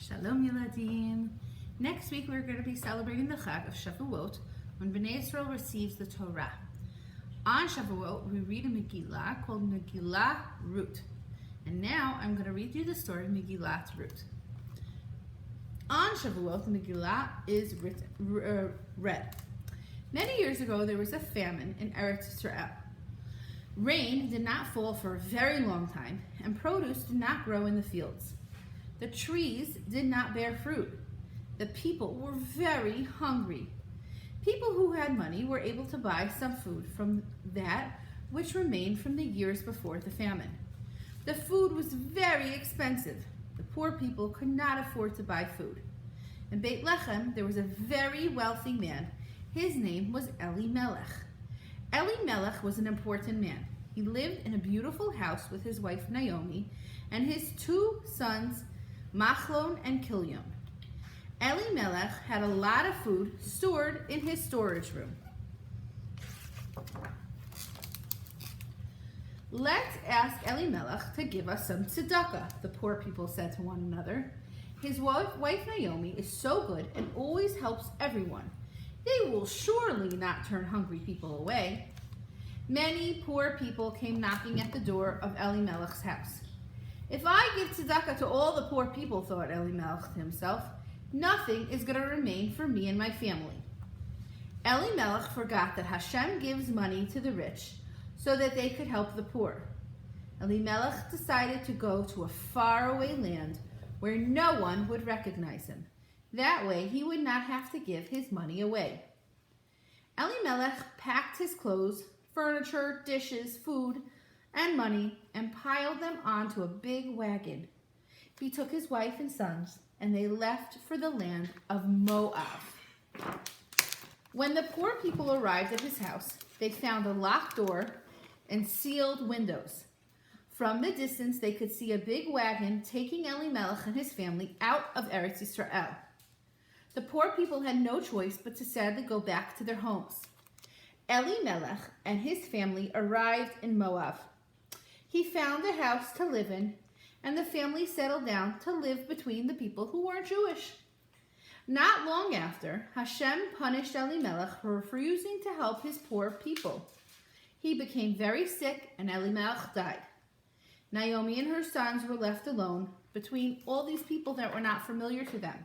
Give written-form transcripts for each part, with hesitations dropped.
Shalom Yeladim. Next week we're going to be celebrating the Chag of Shavuot, when Bnei Israel receives the Torah. On Shavuot we read a Megillah called Megillah Ruth. And now I'm going to read you the story of Megillah Ruth. On Shavuot the Megillah is read. Many years ago there was a famine in Eretz Israel. Rain did not fall for a very long time, and produce did not grow in the fields. The trees did not bear fruit. The people were very hungry. People who had money were able to buy some food from that which remained from the years before the famine. The food was very expensive. The poor people could not afford to buy food. In Beit Lechem, there was a very wealthy man. His name was Elimelech. Elimelech was an important man. He lived in a beautiful house with his wife Naomi and his two sons, Machlon and Kilion. Elimelech had a lot of food stored in his storage room. Let's ask Elimelech to give us some tzedakah, the poor people said to one another. His wife Naomi is so good and always helps everyone. They will surely not turn hungry people away. Many poor people came knocking at the door of Elimelech's house. If I give tzedakah to all the poor people, thought Elimelech to himself, nothing is going to remain for me and my family. Elimelech forgot that Hashem gives money to the rich so that they could help the poor. Elimelech decided to go to a faraway land where no one would recognize him. That way he would not have to give his money away. Elimelech packed his clothes, furniture, dishes, food, and money and piled them onto a big wagon. He took his wife and sons and they left for the land of Moab. When the poor people arrived at his house, they found a locked door and sealed windows. From the distance, they could see a big wagon taking Elimelech and his family out of Eretz Israel. The poor people had no choice but to sadly go back to their homes. Elimelech and his family arrived in Moab. He found a house to live in, and the family settled down to live between the people who weren't Jewish. Not long after, Hashem punished Elimelech for refusing to help his poor people. He became very sick, and Elimelech died. Naomi and her sons were left alone between all these people that were not familiar to them.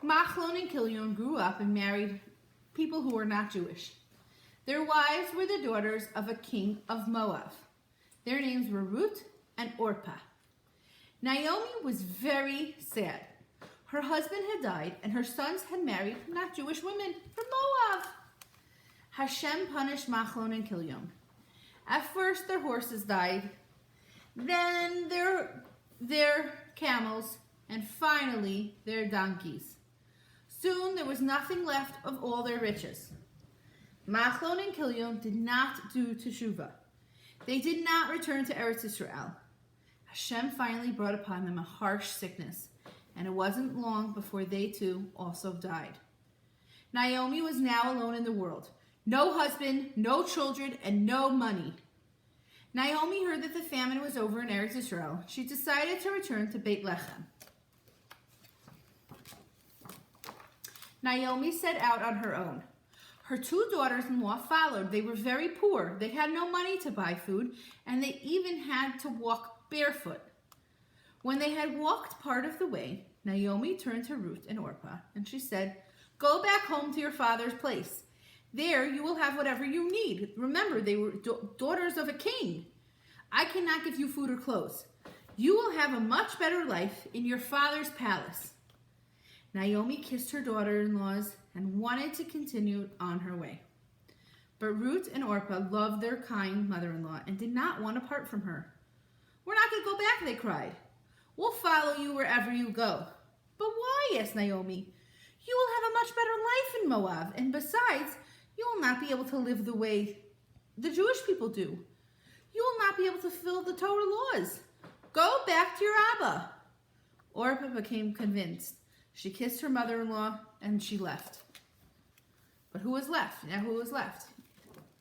Machlon and Kilion grew up and married people who were not Jewish. Their wives were the daughters of a king of Moab. Their names were Ruth and Orpah. Naomi was very sad. Her husband had died and her sons had married not Jewish women from Moab. Hashem punished Machlon and Kilion. At first their horses died, then their camels, and finally their donkeys. Soon there was nothing left of all their riches. Machlon and Kilion did not do teshuvah. They did not return to Eretz Israel. Hashem finally brought upon them a harsh sickness, and it wasn't long before they too also died. Naomi was now alone in the world. No husband, no children, and no money. Naomi heard that the famine was over in Eretz Israel. She decided to return to Beit Lechem. Naomi set out on her own. Her two daughters-in-law followed. They were very poor. They had no money to buy food, and they even had to walk barefoot. When they had walked part of the way, Naomi turned to Ruth and Orpah, and she said, "Go back home to your father's place. There you will have whatever you need. Remember, they were daughters of a king. I cannot give you food or clothes. You will have a much better life in your father's palace." Naomi kissed her daughter-in-laws and wanted to continue on her way. But Ruth and Orpah loved their kind mother-in-law and did not want to part from her. "We're not going to go back," they cried. "We'll follow you wherever you go." "But why?" asked Naomi. "You will have a much better life in Moab, and besides, you will not be able to live the way the Jewish people do. You will not be able to fulfill the Torah laws. Go back to your Abba." Orpah became convinced. She kissed her mother-in-law and she left. But who was left? Now who was left?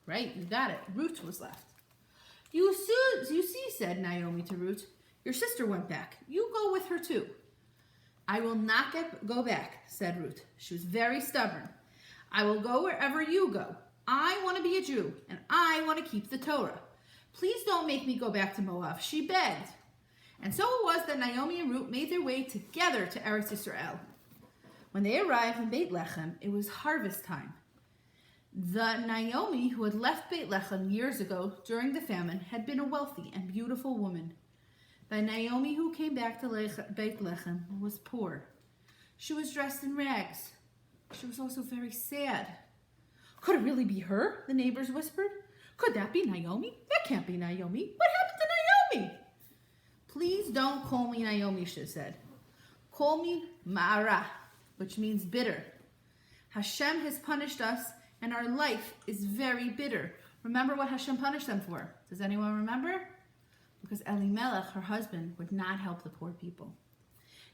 Right, you got it. Ruth was left. You see, said Naomi to Ruth, Your sister went back. You go with her too. I will not go back, said Ruth. She was very stubborn. I will go wherever you go. I want to be a Jew, and I want to keep the Torah. Please don't make me go back to Moab, she begged. And so it was that Naomi and Ruth made their way together to Eretz Yisrael. When they arrived in Beit Lechem, it was harvest time. The Naomi who had left Beit Lechem years ago during the famine had been a wealthy and beautiful woman. The Naomi who came back to Beit Lechem was poor. She was dressed in rags. She was also very sad. Could it really be her? The neighbors whispered. Could that be Naomi? That can't be Naomi. What happened to Naomi? Please don't call me Naomi, she said. Call me Ma'ara, which means bitter. Hashem has punished us, and our life is very bitter. Remember what Hashem punished them for? Does anyone remember? Because Elimelech, her husband, would not help the poor people.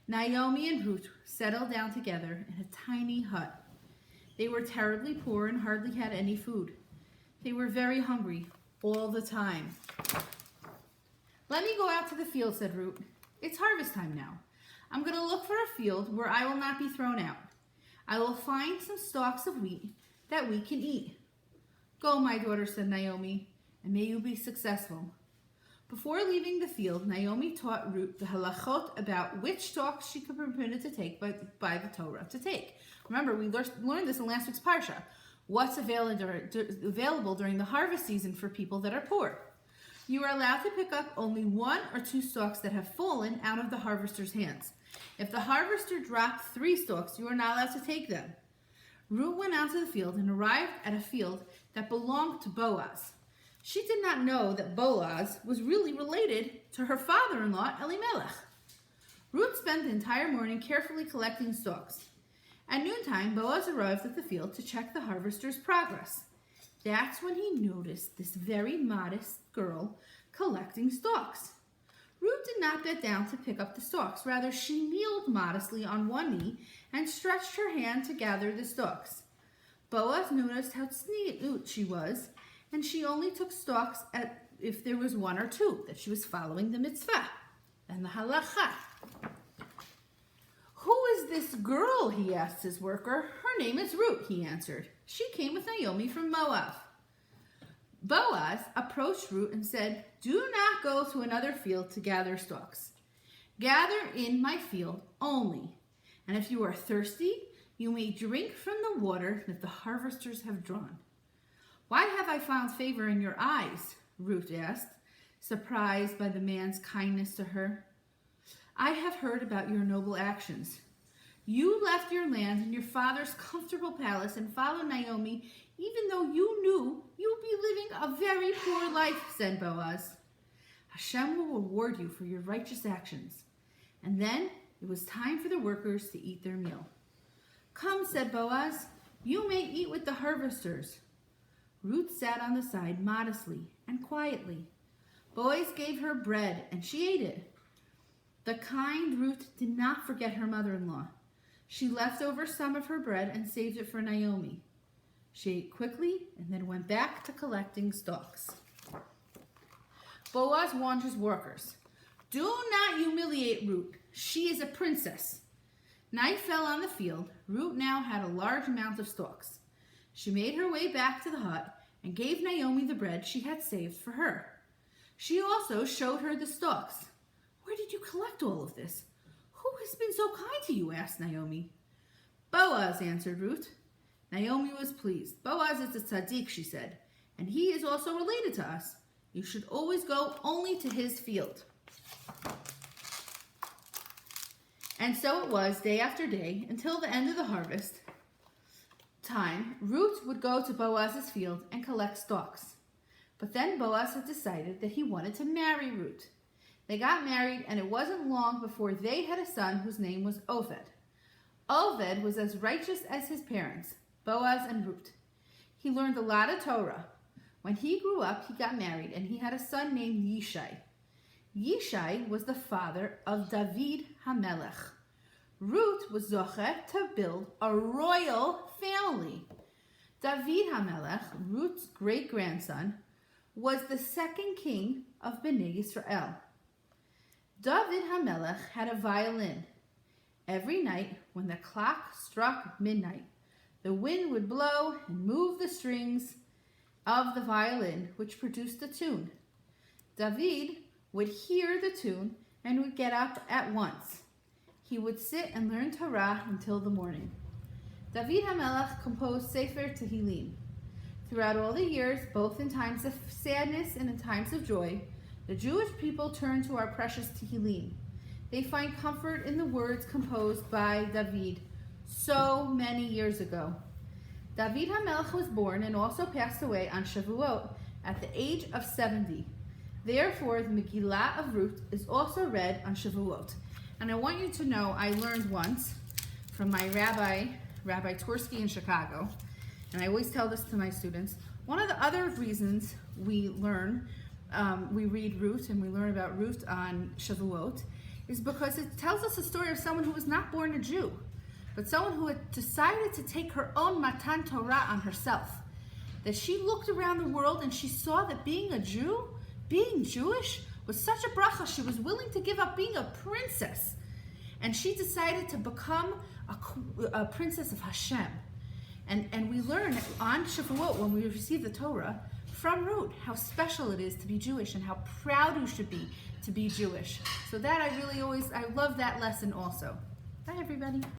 Naomi and Ruth settled down together in a tiny hut. They were terribly poor and hardly had any food. They were very hungry all the time. Let me go out to the field, said Ruth. It's harvest time now. I'm going to look for a field where I will not be thrown out. I will find some stalks of wheat that we can eat. Go, my daughter, said Naomi, and may you be successful. Before leaving the field, Naomi taught Ruth the halachot about which stalks she could be permitted to take by the Torah to take. Remember, we learned this in last week's Parashat. What's available during the harvest season for people that are poor? You are allowed to pick up only 1 or 2 stalks that have fallen out of the harvester's hands. If the harvester dropped 3 stalks, you are not allowed to take them. Ruth went out to the field and arrived at a field that belonged to Boaz. She did not know that Boaz was really related to her father-in-law, Elimelech. Ruth spent the entire morning carefully collecting stalks. At noontime, Boaz arrived at the field to check the harvester's progress. That's when he noticed this very modest girl collecting stalks. Ruth did not bend down to pick up the stalks. Rather, she kneeled modestly on one knee and stretched her hand to gather the stalks. Boaz noticed how tzniut she was, and she only took stalks if there was 1 or 2, that she was following the mitzvah and the halacha. Who is this girl? He asked his worker. Her name is Ruth, he answered. She came with Naomi from Moab. Boaz approached Ruth and said, do not go to another field to gather stalks. Gather in my field only. And if you are thirsty, you may drink from the water that the harvesters have drawn. Why have I found favor in your eyes? Ruth asked, surprised by the man's kindness to her. I have heard about your noble actions. You left your land and your father's comfortable palace and followed Naomi, even though you knew you would be living a very poor life, said Boaz. Hashem will reward you for your righteous actions. And then it was time for the workers to eat their meal. Come, said Boaz, you may eat with the harvesters. Ruth sat on the side modestly and quietly. Boaz gave her bread and she ate it. The kind Ruth did not forget her mother-in-law. She left over some of her bread and saved it for Naomi. She ate quickly and then went back to collecting stalks. Boaz warned his workers, do not humiliate Ruth. She is a princess. Night fell on the field. Ruth now had a large amount of stalks. She made her way back to the hut and gave Naomi the bread she had saved for her. She also showed her the stalks. Where did you collect all of this? Who has been so kind to you? Asked Naomi. Boaz, answered Ruth. Naomi was pleased. Boaz is a tzaddik, she said, and he is also related to us. You should always go only to his field. And so it was day after day until the end of the harvest time. Ruth would go to Boaz's field and collect stalks. But then Boaz had decided that he wanted to marry Ruth. They got married, and it wasn't long before they had a son whose name was Oved. Oved was as righteous as his parents, Boaz and Ruth. He learned a lot of Torah. When he grew up, he got married, and he had a son named Yishai. Yishai was the father of David HaMelech. Ruth was zochet to build a royal family. David HaMelech, Ruth's great-grandson, was the second king of Bnei Israel. David HaMelech had a violin. Every night, when the clock struck midnight, the wind would blow and move the strings of the violin, which produced a tune. David would hear the tune and would get up at once. He would sit and learn Torah until the morning. David HaMelech composed Sefer Tehillim. Throughout all the years, both in times of sadness and in times of joy, the Jewish people turn to our precious Tehillim. They find comfort in the words composed by David so many years ago. David HaMelech was born and also passed away on Shavuot at the age of 70. Therefore, the Megillah of Ruth is also read on Shavuot. And I want you to know, I learned once from my Rabbi Tversky in Chicago, and I always tell this to my students, one of the other reasons we read Ruth and we learn about Ruth on Shavuot is because it tells us a story of someone who was not born a Jew, but someone who had decided to take her own Matan Torah on herself. That she looked around the world and she saw that being a Jew, being Jewish, was such a bracha. She was willing to give up being a princess. And she decided to become a princess of Hashem. And we learn on Shavuot, when we receive the Torah, from Ruth, how special it is to be Jewish and how proud you should be to be Jewish. So that I love that lesson also. Bye, everybody.